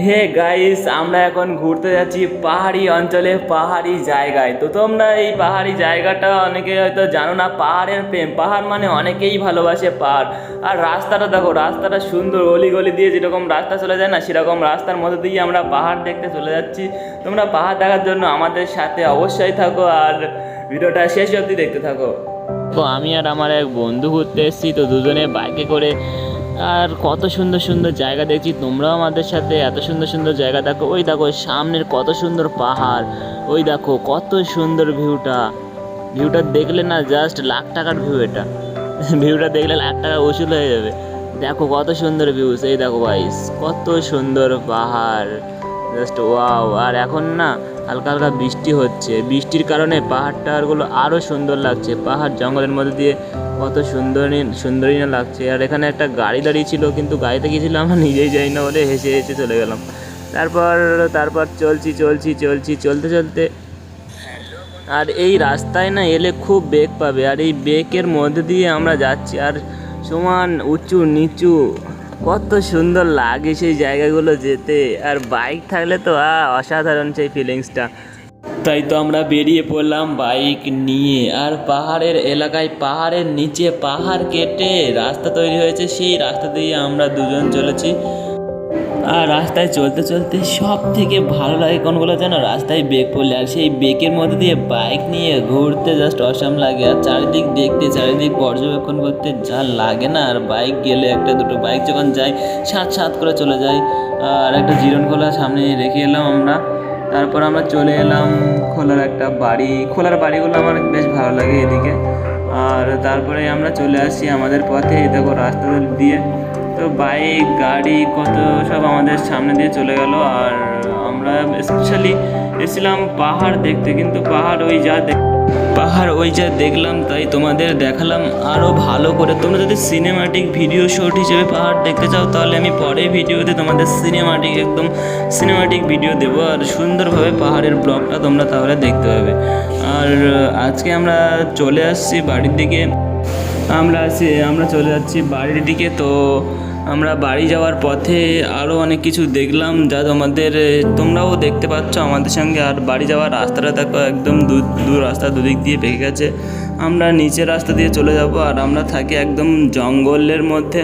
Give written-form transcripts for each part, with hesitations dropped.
Hey guys, আমরা এখন ঘুরতে যাচ্ছি পাহাড়ি অঞ্চলে, পাহাড়ি জায়গায়। তো তোমরা এই পাহাড়ি জায়গাটা অনেকে হয়তো জানো না। পাহাড়ের প্রেম, পাহাড় মানে অনেকেই ভালোবাসে পাহাড়। আর রাস্তাটা দেখো, রাস্তাটা সুন্দর, অলি গলি দিয়ে যেরকম রাস্তা চলে যায় না, সেরকম রাস্তার মধ্যে দিয়ে আমরা পাহাড় দেখতে চলে যাচ্ছি। তোমরা পাহাড় দেখার জন্য আমাদের সাথে অবশ্যই থাকো আর ভিডিওটা শেষ অবধি দেখতে থাকো। তো আমি আর আমার এক বন্ধু ঘুরতে এসেছি, তো দুজনে বাইকে করে, আর কত সুন্দর সুন্দর জায়গা দেখছি। তোমরাও আমাদের সাথে এত সুন্দর সুন্দর জায়গা দেখো। ওই দেখো সামনের কত সুন্দর পাহাড়, ওই দেখো কত সুন্দর ভিউটা দেখলে না জাস্ট লাখ টাকার ভিউ। এটা ভিউটা দেখলে লাখ টাকা ওষুধ হয়ে যাবে। দেখো কত সুন্দর ভিউস, এই দেখো গাইস কত সুন্দর পাহাড়, জাস্ট ওয়াও। আর এখন না হালকা হালকা বৃষ্টি হচ্ছে, বৃষ্টির কারণে পাহাড়গুলো আরও সুন্দর লাগছে। পাহাড় জঙ্গলের মধ্যে দিয়ে কত সুন্দরই না লাগছে। আর এখানে একটা গাড়ি দাঁড়িয়ে ছিল, কিন্তু গাড়িতে গিয়েছিলাম আমরা নিজেই যাই না বলে হেসে হেসে চলে গেলাম। তারপর চলতে চলতে আর এই রাস্তায় না এলে খুব বেগ পাবে, আর এই বেগের মধ্যে দিয়ে আমরা যাচ্ছি। আর সমান উঁচু নিচু, কত সুন্দর লাগে সেই জায়গাগুলো যেতে। আর বাইক থাকলে তো অসাধারণ সেই ফিলিংসটা। তাই তো আমরা বেরিয়ে পড়লাম বাইক নিয়ে। আর পাহাড়ের এলাকায়, পাহাড়ের নিচে পাহাড় কেটে রাস্তা তৈরি হয়েছে, সেই রাস্তা দিয়ে আমরা দুজন চলেছি। আর রাস্তায় চলতে চলতে সব থেকে ভালো লাগে কোনগুলো যেন, রাস্তায় বেগ পড়লে। আর সেই বেগের মধ্যে দিয়ে বাইক নিয়ে ঘুরতে জাস্ট অসাম লাগে। আর চারিদিক দেখতে, চারিদিক পর্যবেক্ষণ করতে যা লাগে না। আর বাইক গেলে একটা দুটো বাইক যখন যায় সাত করে চলে যায়। আর একটা জিরনখোলা সামনে রেখে এলাম আমরা। তারপর আমরা চলে এলাম খোলার বাড়িগুলো আমার বেশ ভালো লাগে এদিকে। আর তারপরে আমরা চলে আসি আমাদের পথে, দেখো রাস্তা দিয়ে তো বাইক গাড়ি কত সব আমাদের সামনে দিয়ে চলে গেল। আর আমরা স্পেশালি এসেছিলাম পাহাড় দেখতে, কিন্তু পাহাড় ওই যা দেখলাম তাই তোমাদের দেখালাম আরও ভালো করে। তোমরা যদি সিনেমাটিক ভিডিও শর্ট হিসেবে পাহাড় দেখতে চাও, তাহলে আমি পরের ভিডিওতে তোমাদের সিনেমাটিক ভিডিও দেবো, আর সুন্দরভাবে পাহাড়ের ব্লগটা তোমরা তাহলে দেখতে পাবে। আর আজকে আমরা চলে আসছি বাড়ির দিকে, আমরা চলে যাচ্ছি বাড়ির দিকে। তো আমরা বাড়ি যাওয়ার পথে আরও অনেক কিছু দেখলাম, যা তোমরাও দেখতে পাচ্ছ আমাদের সঙ্গে। আর বাড়ি যাওয়ার রাস্তাটা দেখো, একদম দু রাস্তা দুদিক দিয়ে ভেঙে গেছে। আমরা নিচের রাস্তা দিয়ে চলে যাব। আর আমরা থাকি একদম জঙ্গলের মধ্যে,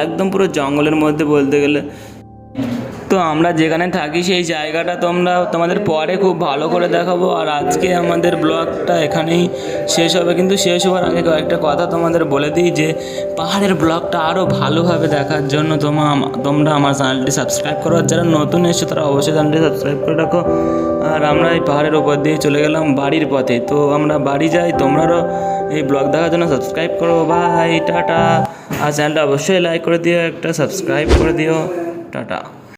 একদম পুরো জঙ্গলের মধ্যে বলতে গেলে। তো আমরা যেখানে থাকি সেই জায়গাটা তোমাদের পরে খুব ভালো করে দেখাবো। আর আজকে আমাদের ব্লগটা এখানেই শেষ হবে, কিন্তু শেষ হওয়ার আগে কয়েকটা কথা তোমাদের বলে দিই যে পাহাড়ের ব্লগটা আরও ভালোভাবে দেখার জন্য তোমরা আমার চ্যানেলটি সাবস্ক্রাইব করো। আর যারা নতুন এসেছো তারা অবশ্যই চ্যানেলটি সাবস্ক্রাইব করে রাখো। আর আমরা এই পাহাড়ের ওপর দিয়ে চলে গেলাম বাড়ির পথে। তো আমরা বাড়ি যাই, তোমরাও এই ব্লগ দেখার জন্য সাবস্ক্রাইব করো। By, tata. আর চ্যানেলটা অবশ্যই লাইক করে দিও, একটা সাবস্ক্রাইব করে দিও। টাটা।